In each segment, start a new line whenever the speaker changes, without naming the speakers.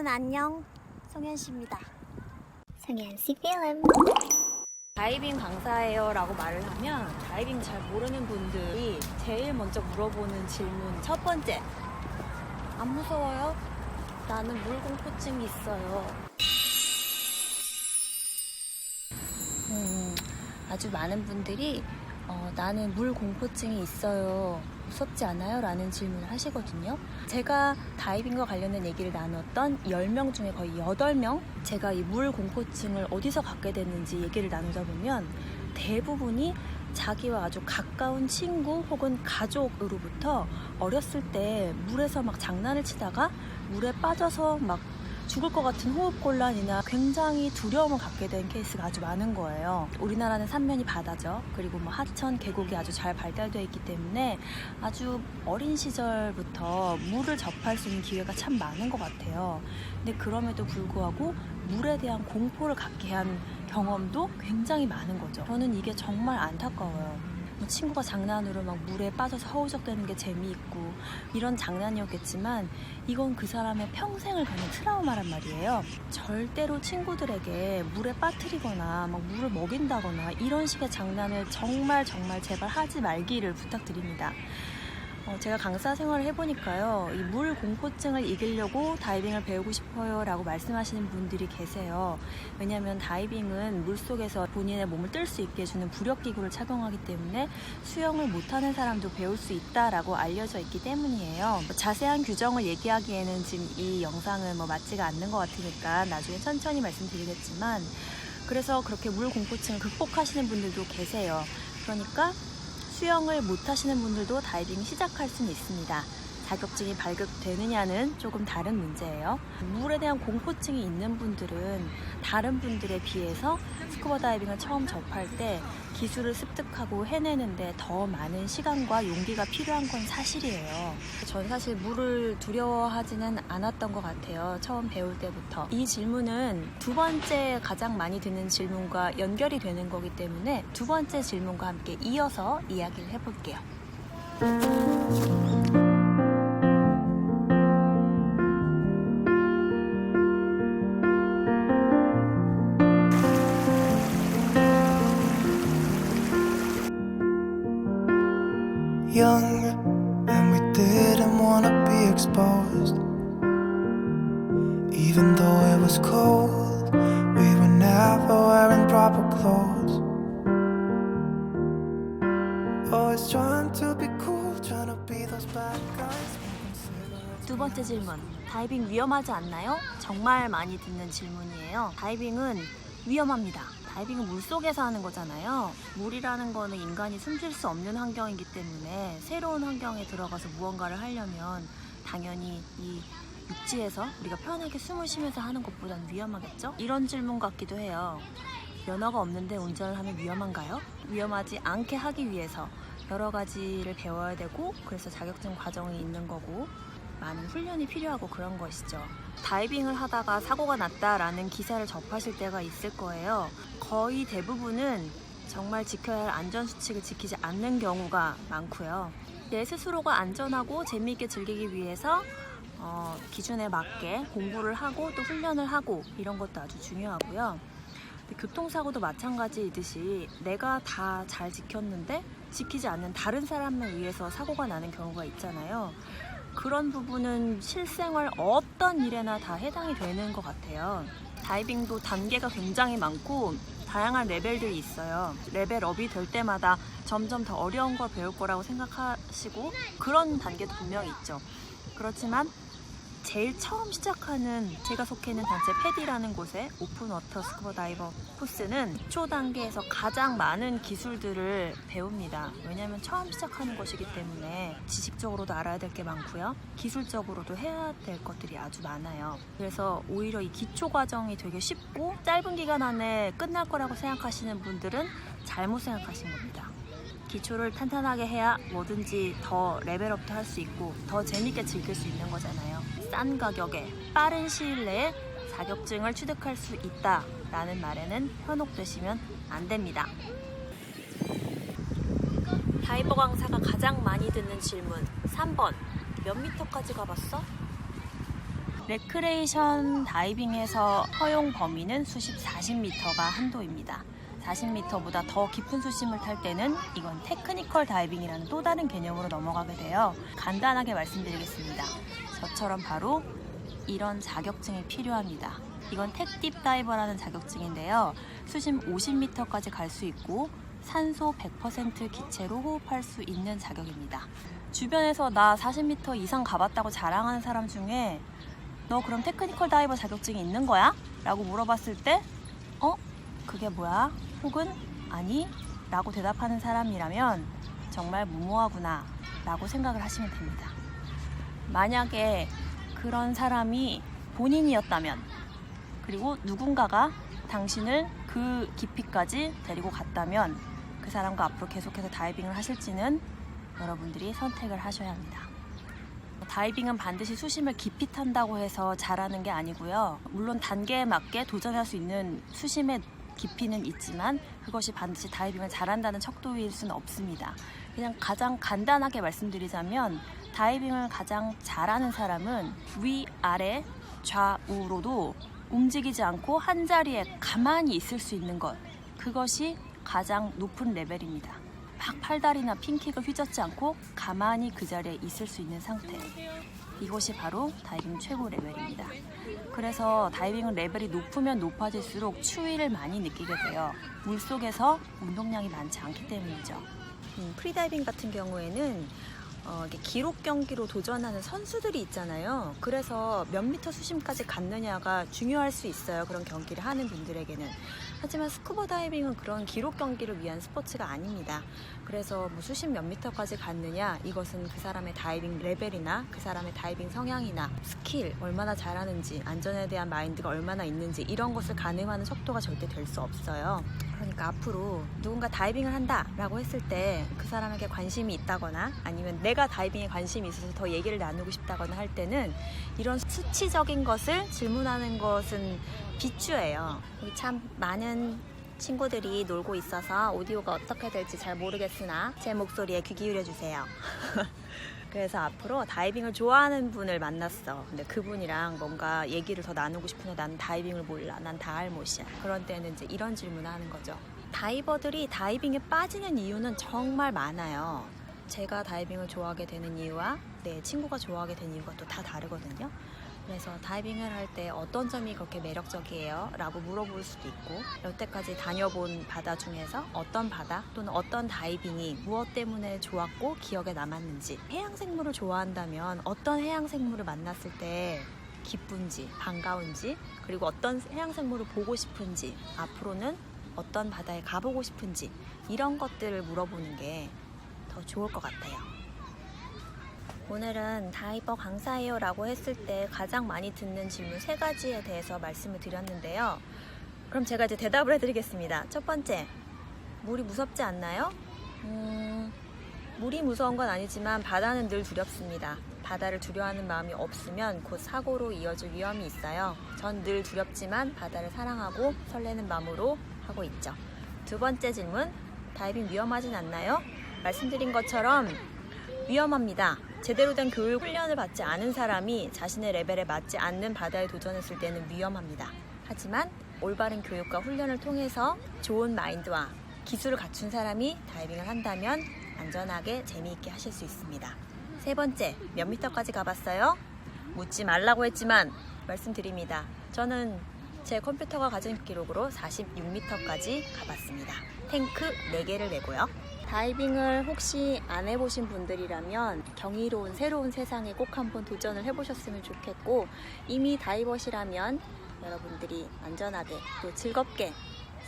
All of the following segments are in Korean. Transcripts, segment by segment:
여러분 안녕, 송현씨입니다.
송현씨 필름.
다이빙 강사예요 라고 말을 하면 다이빙 잘 모르는 분들이 제일 먼저 물어보는 질문 첫 번째, 안 무서워요? 나는 물공포증이 있어요. 아주 많은 분들이 나는 물공포증이 있어요, 무섭지 않아요? 라는 질문을 하시거든요. 제가 다이빙과 관련된 얘기를 나눴던 10명 중에 거의 8명, 제가 이 물공포증을 어디서 갖게 됐는지 얘기를 나누다 보면 대부분이 자기와 아주 가까운 친구 혹은 가족으로부터 어렸을 때 물에서 막 장난을 치다가 물에 빠져서 막 죽을 것 같은 호흡곤란이나 굉장히 두려움을 갖게 된 케이스가 아주 많은 거예요. 우리나라는 삼면이 바다죠. 그리고 뭐 하천, 계곡이 아주 잘 발달되어 있기 때문에 아주 어린 시절부터 물을 접할 수 있는 기회가 참 많은 것 같아요. 근데 그럼에도 불구하고 물에 대한 공포를 갖게 한 경험도 굉장히 많은 거죠. 저는 이게 정말 안타까워요. 친구가 장난으로 막 물에 빠져서 허우적대는 게 재미있고 이런 장난이었겠지만 이건 그 사람의 평생을 가는 트라우마란 말이에요. 절대로 친구들에게 물에 빠뜨리거나 막 물을 먹인다거나 이런 식의 장난을 정말 제발 하지 말기를 부탁드립니다. 제가 강사 생활을 해보니까요, 이 물 공포증을 이기려고 다이빙을 배우고 싶어요 라고 말씀하시는 분들이 계세요. 왜냐하면 다이빙은 물속에서 본인의 몸을 뜰 수 있게 해주는 부력기구를 착용하기 때문에 수영을 못하는 사람도 배울 수 있다라고 알려져 있기 때문이에요. 자세한 규정을 얘기하기에는 지금 이 영상은 맞지가 않는 것 같으니까 나중에 천천히 말씀드리겠지만, 그래서 그렇게 물 공포증을 극복하시는 분들도 계세요. 그러니까 수영을 못하시는 분들도 다이빙 시작할 수는 있습니다. 자격증이 발급되느냐는 조금 다른 문제예요. 물에 대한 공포증이 있는 분들은 다른 분들에 비해서 스쿠버 다이빙을 처음 접할 때 기술을 습득하고 해내는데 더 많은 시간과 용기가 필요한 건 사실이에요. 전 사실 물을 두려워하지는 않았던 것 같아요. 처음 배울 때부터. 이 질문은 두 번째 가장 많이 듣는 질문과 연결이 되는 거기 때문에 두 번째 질문과 함께 이어서 이야기를 해볼게요.
Young and we didn't wanna be exposed. Even though it was cold, we were never wearing proper clothes. Always trying to be cool, trying to be those bad guys.
두 번째 질문, 다이빙 위험하지 않나요? 정말 많이 듣는 질문이에요. 다이빙은 위험합니다. 다이빙은 물속에서 하는 거잖아요. 물이라는 거는 인간이 숨쉴 수 없는 환경이기 때문에 새로운 환경에 들어가서 무언가를 하려면 당연히 이 육지에서 우리가 편하게 숨을 쉬면서 하는 것보다는 위험하겠죠? 이런 질문 같기도 해요. 면허가 없는데 운전을 하면 위험한가요? 위험하지 않게 하기 위해서 여러 가지를 배워야 되고, 그래서 자격증 과정이 있는 거고 많은 훈련이 필요하고 그런 것이죠. 다이빙을 하다가 사고가 났다라는 기사를 접하실 때가 있을 거예요. 거의 대부분은 정말 지켜야 할 안전수칙을 지키지 않는 경우가 많고요. 내 스스로가 안전하고 재미있게 즐기기 위해서 기준에 맞게 공부를 하고 또 훈련을 하고 이런 것도 아주 중요하고요. 교통사고도 마찬가지이듯이 내가 다 잘 지켰는데 지키지 않는 다른 사람을 의해서 사고가 나는 경우가 있잖아요. 그런 부분은 실생활 어떤 일에나 다 해당이 되는 것 같아요. 다이빙도 단계가 굉장히 많고 다양한 레벨들이 있어요. 레벨업이 될 때마다 점점 더 어려운 걸 배울 거라고 생각하시고 그런 단계도 분명히 있죠. 그렇지만 제일 처음 시작하는, 제가 속해 있는 단체 패디라는 곳의 오픈워터 스쿠버 다이버 코스는 기초 단계에서 가장 많은 기술들을 배웁니다. 왜냐하면 처음 시작하는 것이기 때문에 지식적으로도 알아야 될 게 많고요, 기술적으로도 해야 될 것들이 아주 많아요. 그래서 오히려 이 기초 과정이 되게 쉽고 짧은 기간 안에 끝날 거라고 생각하시는 분들은 잘못 생각하신 겁니다. 기초를 탄탄하게 해야 뭐든지 더 레벨업도 할 수 있고 더 재밌게 즐길 수 있는 거잖아요. 싼 가격에 빠른 시일 내에 자격증을 취득할 수 있다라는 말에는 현혹되시면 안 됩니다. 다이버 강사가 가장 많이 듣는 질문 3번, 몇 미터까지 가봤어? 레크레이션 다이빙에서 허용 범위는 수심 40m가 한도입니다. 40m보다 더 깊은 수심을 탈 때는 이건 테크니컬 다이빙이라는 또 다른 개념으로 넘어가게 돼요. 간단하게 말씀드리겠습니다. 저처럼 바로 이런 자격증이 필요합니다. 이건 택딥 다이버라는 자격증인데요. 수심 50m까지 갈 수 있고 산소 100% 기체로 호흡할 수 있는 자격입니다. 주변에서 나 40m 이상 가봤다고 자랑하는 사람 중에 너 그럼 테크니컬 다이버 자격증이 있는 거야? 라고 물어봤을 때 그게 뭐야? 혹은 아니? 라고 대답하는 사람이라면 정말 무모하구나 라고 생각을 하시면 됩니다. 만약에 그런 사람이 본인이었다면, 그리고 누군가가 당신을 그 깊이까지 데리고 갔다면 그 사람과 앞으로 계속해서 다이빙을 하실지는 여러분들이 선택을 하셔야 합니다. 다이빙은 반드시 수심을 깊이 탄다고 해서 잘하는 게 아니고요. 물론 단계에 맞게 도전할 수 있는 수심의 깊이는 있지만 그것이 반드시 다이빙을 잘한다는 척도일 수는 없습니다. 그냥 가장 간단하게 말씀드리자면 다이빙을 가장 잘하는 사람은 위, 아래, 좌우로도 움직이지 않고 한 자리에 가만히 있을 수 있는 것, 그것이 가장 높은 레벨입니다. 막 팔다리나 핀킥을 휘젓지 않고 가만히 그 자리에 있을 수 있는 상태, 이것이 바로 다이빙 최고 레벨입니다. 그래서 다이빙은 레벨이 높으면 높아질수록 추위를 많이 느끼게 돼요. 물속에서 운동량이 많지 않기 때문이죠. 프리다이빙 같은 경우에는 이게 기록 경기로 도전하는 선수들이 있잖아요. 그래서 몇 미터 수심까지 갔느냐가 중요할 수 있어요. 그런 경기를 하는 분들에게는. 하지만 스쿠버 다이빙은 그런 기록 경기를 위한 스포츠가 아닙니다. 그래서 뭐 수심 몇 미터까지 갔느냐, 이것은 그 사람의 다이빙 레벨이나 그 사람의 다이빙 성향이나 스킬, 얼마나 잘하는지, 안전에 대한 마인드가 얼마나 있는지, 이런 것을 가늠하는 척도가 절대 될 수 없어요. 그러니까 앞으로 누군가 다이빙을 한다 라고 했을 때 그 사람에게 관심이 있다거나 아니면 내가 다이빙에 관심이 있어서 더 얘기를 나누고 싶다거나 할 때는 이런 수치적인 것을 질문하는 것은 비추예요. 여기 참 많은 친구들이 놀고 있어서 오디오가 어떻게 될지 잘 모르겠으나 제 목소리에 귀 기울여 주세요. 그래서 앞으로 다이빙을 좋아하는 분을 만났어. 근데 그분이랑 뭔가 얘기를 더 나누고 싶은데 나는 다이빙을 몰라. 난 다 알못이야. 그런 때는 이제 이런 질문을 하는 거죠. 다이버들이 다이빙에 빠지는 이유는 정말 많아요. 제가 다이빙을 좋아하게 되는 이유와 내 친구가 좋아하게 된 이유가 또 다 다르거든요. 그래서 다이빙을 할 때 어떤 점이 그렇게 매력적이에요? 라고 물어볼 수도 있고, 여태까지 다녀본 바다 중에서 어떤 바다 또는 어떤 다이빙이 무엇 때문에 좋았고 기억에 남았는지, 해양생물을 좋아한다면 어떤 해양생물을 만났을 때 기쁜지, 반가운지, 그리고 어떤 해양생물을 보고 싶은지, 앞으로는 어떤 바다에 가보고 싶은지, 이런 것들을 물어보는 게 더 좋을 것 같아요. 오늘은 다이버 강사예요 라고 했을 때 가장 많이 듣는 질문 3가지에 대해서 말씀을 드렸는데요. 그럼 제가 이제 대답을 해드리겠습니다. 첫 번째, 물이 무섭지 않나요? 물이 무서운 건 아니지만 바다는 늘 두렵습니다. 바다를 두려워하는 마음이 없으면 곧 사고로 이어질 위험이 있어요. 전 늘 두렵지만 바다를 사랑하고 설레는 마음으로 하고 있죠. 두 번째 질문, 다이빙 위험하진 않나요? 말씀드린 것처럼 위험합니다. 제대로 된 교육 훈련을 받지 않은 사람이 자신의 레벨에 맞지 않는 바다에 도전했을 때는 위험합니다. 하지만 올바른 교육과 훈련을 통해서 좋은 마인드와 기술을 갖춘 사람이 다이빙을 한다면 안전하게 재미있게 하실 수 있습니다. 세 번째, 몇 미터까지 가봤어요? 묻지 말라고 했지만 말씀드립니다. 저는 제 컴퓨터가 가진 기록으로 46m까지 가봤습니다. 탱크 4개를 내고요. 다이빙을 혹시 안 해보신 분들이라면 경이로운 새로운 세상에 꼭 한번 도전을 해보셨으면 좋겠고, 이미 다이버시라면 여러분들이 안전하게 또 즐겁게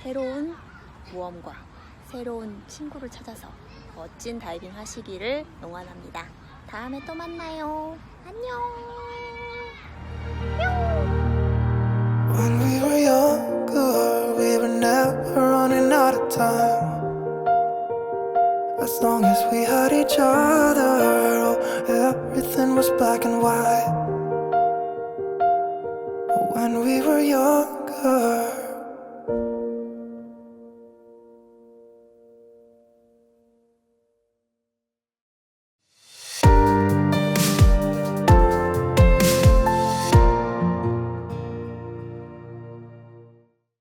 새로운 모험과 새로운 친구를 찾아서 멋진 다이빙 하시기를 응원합니다. 다음에 또 만나요. 안녕.
When we were younger, we were never running out of time. As long as we had each other, oh, everything was black and white.